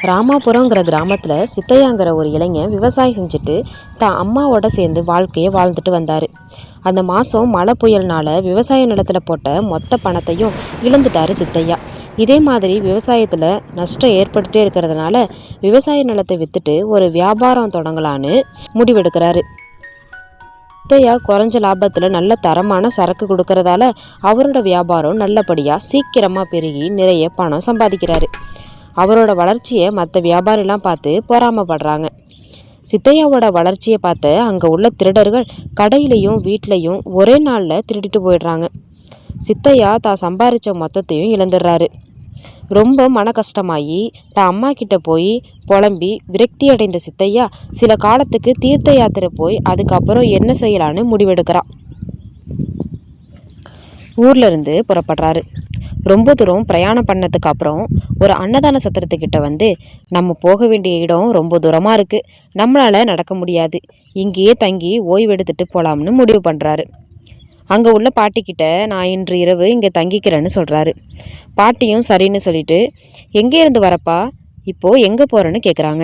ராமாபுரங்கிற கிராமத்தில் சித்தையாங்கிற ஒரு இளைஞன் விவசாயம் செஞ்சுட்டு தான் அம்மாவோட சேர்ந்து வாழ்க்கையை வாழ்ந்துட்டு வந்தார். அந்த மாதம் மழை புயல்னால விவசாய நிலத்தில் போட்ட மொத்த பணத்தையும் இழந்துட்டார் சித்தையா. இதே மாதிரி விவசாயத்தில் நஷ்டம் ஏற்பட்டுட்டே இருக்கிறதுனால விவசாய நிலத்தை விற்றுட்டு ஒரு வியாபாரம் தொடங்கலான்னு முடிவெடுக்கிறாரு. சித்தையா குறைஞ்ச லாபத்தில் நல்ல தரமான சரக்கு கொடுக்கறதால அவரோட வியாபாரம் நல்லபடியாக சீக்கிரமாக பெருகி நிறைய பணம் சம்பாதிக்கிறாரு. அவரோட வளர்ச்சியை மற்ற வியாபாரிலாம் பார்த்து பொறாமப்படுறாங்க. சித்தையாவோட வளர்ச்சியை பார்த்து அங்கே உள்ள திருடர்கள் கடையிலையும் வீட்லையும் ஒரே நாளில் திருடிட்டு போயிடுறாங்க. சித்தையா தான் சம்பாதிச்ச மொத்தத்தையும் இழந்துடுறாரு. ரொம்ப மன கஷ்டமாகி தான் அம்மா கிட்ட போய் புலம்பி விரக்தி அடைந்த சித்தையா சில காலத்துக்கு தீர்த்த யாத்திரை போய் அதுக்கப்புறம் என்ன செய்யலான்னு முடிவெடுக்கிறான். ஊர்லேருந்து புறப்படுறாரு. ரொம்ப தூரம் பிரயாணம் பண்ணதுக்கு அப்புறம் ஒரு அன்னதான சத்திரத்துக்கிட்ட வந்து, நம்ம போக வேண்டிய இடம் ரொம்ப தூரமாக இருக்குது, நம்மளால் நடக்க முடியாது, இங்கேயே தங்கி ஓய்வெடுத்துட்டு போகலாம்னு முடிவு பண்ணுறாரு. அங்கே உள்ள பாட்டிக்கிட்ட நான் இன்று இரவு இங்கே தங்கிக்கிறேன்னு சொல்கிறாரு. பாட்டியும் சரின்னு சொல்லிட்டு, எங்கே இருந்து வரப்பா, இப்போது எங்கே போகிறேன்னு கேட்குறாங்க.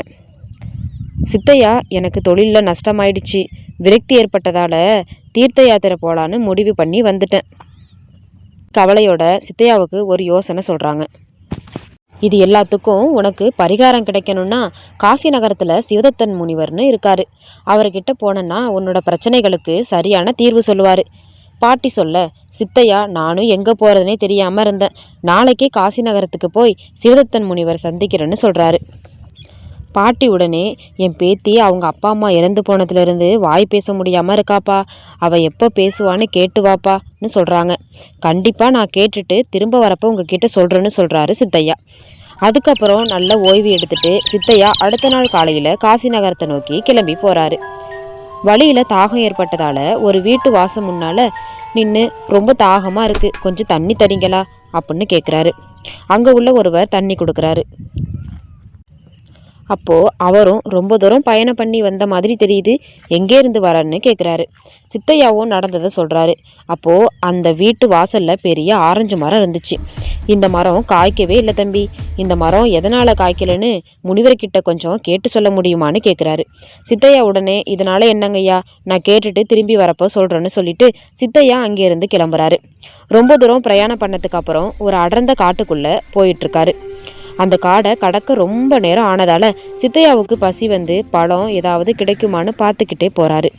சித்தையா, எனக்கு தொழிலில் நஷ்டமாயிடுச்சு, விரக்தி ஏற்பட்டதால் தீர்த்த யாத்திரை போகலான்னு முடிவு பண்ணி வந்துட்டேன். கவலையோட சித்தையாவுக்கு ஒரு யோசனை சொல்கிறாங்க. இது எல்லாத்துக்கும் உனக்கு பரிகாரம் கிடைக்கணும்னா காசி நகரத்தில் சிவதத்தன் முனிவர்னு இருக்கார், அவர்கிட்ட போனேன்னா உன்னோட பிரச்சனைகளுக்கு சரியான தீர்வு சொல்லுவார். பாட்டி சொல்ல சித்தையா நானும் எங்கே போகிறதுனே தெரியாமல் இருந்தேன், நாளைக்கே காசி நகரத்துக்கு போய் சிவதத்தன் முனிவர் சந்திக்கிறேன்னு சொல்கிறாரு. பாட்டி உடனே, என் பேத்தி அவங்க அப்பா அம்மா இறந்து போனதுலேருந்து வாய் பேச முடியாமல் இருக்காப்பா, அவள் எப்போ பேசுவான்னு கேட்டு வாப்பான்னு சொல்கிறாங்க. கண்டிப்பாக நான் கேட்டுட்டு திரும்ப வரப்போ உங்ககிட்ட சொல்கிறேன்னு சொல்கிறாரு சித்தையா. அதுக்கப்புறம் நல்ல ஓய்வு எடுத்துட்டு சித்தையா அடுத்த நாள் காலையில் காசி நகரத்தை நோக்கி கிளம்பி போகிறாரு. வழியில் தாகம் ஏற்பட்டதால் ஒரு வீட்டு வாசம் முன்னால் நின்று ரொம்ப தாகமாக இருக்குது, கொஞ்சம் தண்ணி தரீங்களா அப்படின்னு கேட்குறாரு. அங்கே உள்ள ஒருவர் தண்ணி கொடுக்குறாரு. அப்போது அவரும் ரொம்ப தூரம் பயணம் பண்ணி வந்த மாதிரி தெரியுது, எங்கே இருந்து வரன்னு கேட்குறாரு. சித்தையாவும் நடந்ததை சொல்கிறாரு. அப்போது அந்த வீட்டு வாசலில் பெரிய ஆரஞ்சு மரம் இருந்துச்சு. இந்த மரம் காய்க்கவே இல்லை தம்பி, இந்த மரம் எதனால் காய்க்கலைன்னு முனிவர்கிட்ட கொஞ்சம் கேட்டு சொல்ல முடியுமான்னு கேட்குறாரு. சித்தையா உடனே, இதனால் என்னங்கய்யா, நான் கேட்டுட்டு திரும்பி வரப்போ சொல்கிறேன்னு சொல்லிட்டு சித்தையா அங்கேருந்து கிளம்புறாரு. ரொம்ப தூரம் பிரயாணம் பண்ணதுக்கு அப்புறம் ஒரு அடர்ந்த காட்டுக்குள்ளே போயிட்டுருக்காரு. அந்த காடை கடக்க ரொம்ப நேரம் ஆனதால் சித்தையாவுக்கு பசி வந்து பழம் ஏதாவது கிடைக்குமான்னு பார்த்துக்கிட்டே போகிறாரு.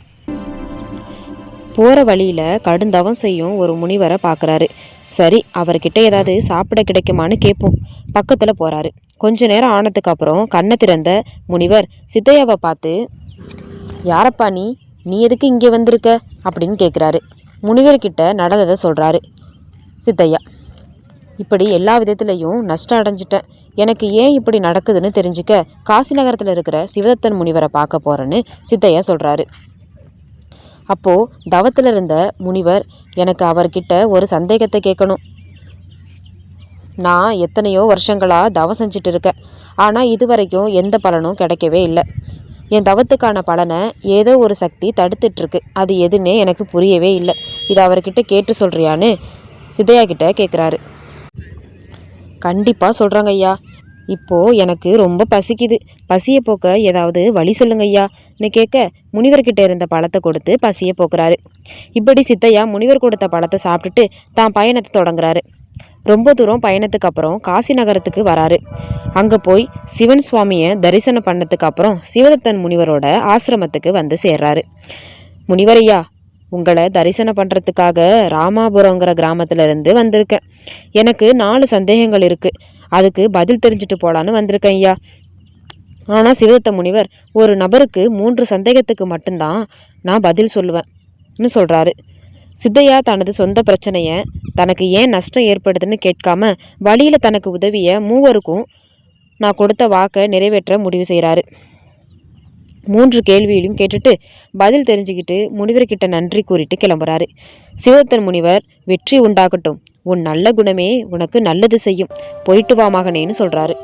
போகிற வழியில் கடுந்தவம் செய்யும் ஒரு முனிவரை பார்க்குறாரு. சரி, அவர்கிட்ட ஏதாவது சாப்பிட கிடைக்குமான்னு கேட்போம் பக்கத்தில் போகிறாரு. கொஞ்ச நேரம் ஆனதுக்கு அப்புறம் கண்ணை திறந்த முனிவர் சித்தையாவை பார்த்து, யாரப்பா நீ எதுக்கு இங்கே வந்திருக்க அப்படின்னு கேட்குறாரு. முனிவர்கிட்ட நடந்ததை சொல்கிறாரு சித்தையா. இப்படி எல்லா விதத்துலேயும் நஷ்டம் அடைஞ்சிட்டேன், எனக்கு ஏன் இப்படி நடக்குதுன்னு தெரிஞ்சுக்க காசி நகரத்தில் இருக்கிற சிவதத்தன் முனிவரை பார்க்க போகிறேன்னு சித்தையா சொல்கிறாரு. அப்போது தவத்தில் இருந்த முனிவர், எனக்கு அவர்கிட்ட ஒரு சந்தேகத்தை கேட்கணும், நான் எத்தனையோ வருஷங்களாக தவம் செஞ்சுட்டு இருக்கேன், ஆனால் இதுவரைக்கும் எந்த பலனும் கிடைக்கவே இல்லை, என் தவத்துக்கான பலனை ஏதோ ஒரு சக்தி தடுத்துட்ருக்கு, அது எதுன்னே எனக்கு புரியவே இல்லை, இதை அவர்கிட்ட கேட்டு சொல்கிறியான்னு சித்தையா கிட்ட கேட்குறாரு. கண்டிப்பாக சொல்கிறாங்க ஐயா, இப்போது எனக்கு ரொம்ப பசிக்குது, பசியை போக்க ஏதாவது வழி சொல்லுங்க ஐயான்னு கேட்க முனிவர்கிட்ட இருந்த பழத்தை கொடுத்து பசியை போக்குறாரு. இப்படி சித்தையா முனிவர் கொடுத்த பழத்தை சாப்பிட்டுட்டு தான் பயணத்தை தொடங்குறாரு. ரொம்ப தூரம் பயணத்துக்கு அப்புறம் காசி நகரத்துக்கு வராரு. அங்கே போய் சிவன் சுவாமியை தரிசனம் பண்ணதுக்கு அப்புறம் சிவதத்தன் முனிவரோட ஆசிரமத்துக்கு வந்து சேர்றாரு. முனிவரையா, உங்களை தரிசனம் பண்ணுறதுக்காக ராமாபுரங்கிற கிராமத்திலேருந்து வந்திருக்கேன். எனக்கு 4 சந்தேகங்கள் இருக்குது, அதுக்கு பதில் தெரிஞ்சுட்டு போகலான்னு வந்திருக்கேன் ஐயா. ஆனால் சிவதத்த முனிவர், ஒரு நபருக்கு 3 சந்தேகத்துக்கு மட்டும்தான் நான் பதில் சொல்லுவேன்னு சொல்கிறாரு. சித்தையா தனது சொந்த பிரச்சனையை தனக்கு ஏன் நஷ்டம் ஏற்படுதுன்னு கேட்காம வழியில் தனக்கு உதவிய 3 நான் கொடுத்த வாக்கை நிறைவேற்ற முடிவு செய்கிறாரு. 3 கேள்வியிலும் கேட்டுட்டு பதில் தெரிஞ்சுக்கிட்டு முனிவர்கிட்ட நன்றி கூறிட்டு கிளம்புறாரு. சிவதத்தன் முனிவர், வெற்றி உண்டாகட்டும், உன் நல்ல குணமே உனக்கு நல்லது செய்யும், போயிட்டு வா மகனேன்னு சொல்கிறாரு.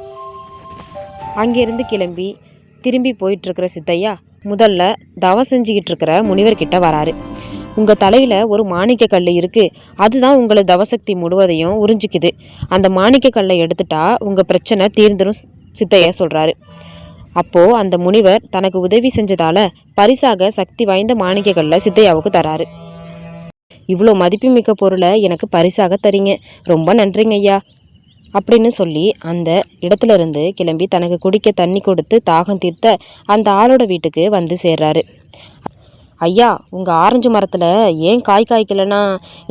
அங்கேருந்து கிளம்பி திரும்பி போயிட்டுருக்கிற சித்தையா முதல்ல தவம் செஞ்சுக்கிட்டு இருக்கிற முனிவர்கிட்ட வராரு. உங்கள் தலையில் ஒரு மாணிக்க கல் இருக்குது, அதுதான் உங்களை தவசக்தி முழுவதையும் உறிஞ்சிக்குது, அந்த மாணிக்க கல்லை எடுத்துட்டா உங்கள் பிரச்சனை தீர்ந்துடும் சித்தையா சொல்கிறாரு. அப்போது அந்த முனிவர் தனக்கு உதவி செஞ்சதால் பரிசாக சக்தி வாய்ந்த மாணிக்கக்கல்லை சித்தையாவுக்கு தராரு. இவ்வளோ மதிப்புமிக்க பொருளை எனக்கு பரிசாக தரீங்க, ரொம்ப நன்றிங்க ஐயா அப்படின்னு சொல்லி அந்த இடத்துல இருந்து கிளம்பி தனக்கு குடிக்க தண்ணி கொடுத்து தாகம் தீர்த்த அந்த ஆளோட வீட்டுக்கு வந்து சேர்றாரு. ஐயா, உங்கள் ஆரஞ்சு மரத்தில் ஏன் காய் காய்க்கலைன்னா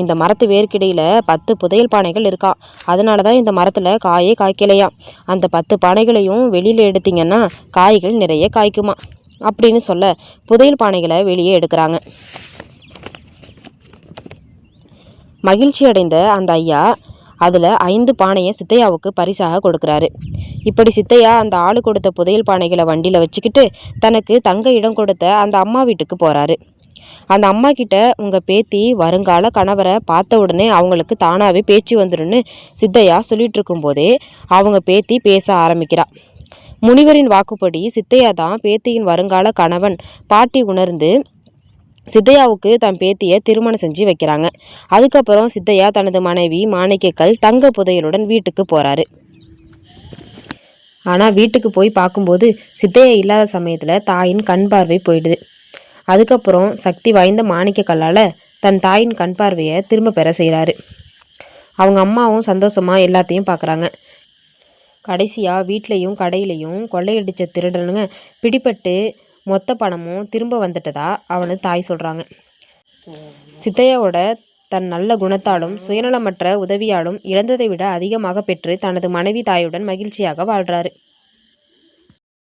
இந்த மரத்து வேர்க்கிடையில் 10 புதையல் பானைகள் இருக்கா, அதனால தான் இந்த மரத்தில் காயே காய்க்கலையா. அந்த 10 பானைகளையும் வெளியில் எடுத்தீங்கன்னா காய்கள் நிறைய காய்க்குமா அப்படின்னு சொல்ல புதையல் பானைகளை வெளியே எடுக்கிறாங்க. மகிழ்ச்சி அடைந்த அந்த ஐயா அதில் 5 பானையை சித்தையாவுக்கு பரிசாக கொடுக்குறாரு. இப்படி சித்தையா அந்த ஆளு கொடுத்த புதையல் பானைகளை வண்டியில் வச்சுக்கிட்டு தனக்கு தங்க இடம் கொடுத்த அந்த அம்மா வீட்டுக்கு போகிறாரு. அந்த அம்மா கிட்ட உங்கள் பேத்தி வருங்கால கணவரை பார்த்த உடனே அவங்களுக்கு தானாகவே பேச்சு வந்துடும்னு சித்தையா சொல்லிட்டு இருக்கும்போதே அவங்க பேத்தி பேச ஆரம்பிக்கிறா. முனிவரின் வாக்குப்படி சித்தையா தான் பேத்தியின் வருங்கால கணவன் பாட்டி உணர்ந்து சித்தையாவுக்கு தன் பேத்தியை திருமணம் செஞ்சு வைக்கிறாங்க. அதுக்கப்புறம் சித்தையா தனது மனைவி மாணிக்கக்கல் தங்க புதையலுடன் வீட்டுக்கு போகிறாரு. ஆனால் வீட்டுக்கு போய் பார்க்கும்போது சித்தையா இல்லாத சமயத்தில் தாயின் கண் பார்வை போயிடுது. அதுக்கப்புறம் சக்தி வாய்ந்த மாணிக்கக்கல்லால் தன் தாயின் கண் பார்வையை திரும்ப பெற செய்கிறாரு. அவங்க அம்மாவும் சந்தோஷமாக எல்லாத்தையும் பார்க்குறாங்க. கடைசியாக வீட்லேயும் கடையிலையும் கொள்ளையடித்த திருடனுங்க பிடிபட்டு மொத்த பணமும் திரும்ப வந்துட்டதா அவனு தாய் சொல்கிறாங்க. சித்தையாவோட தன் நல்ல குணத்தாலும் சுயநலமற்ற உதவியாலும் இழந்ததை விட அதிகமாக பெற்று தனது மனைவி தாயுடன் மகிழ்ச்சியாக வாழ்கிறாரு.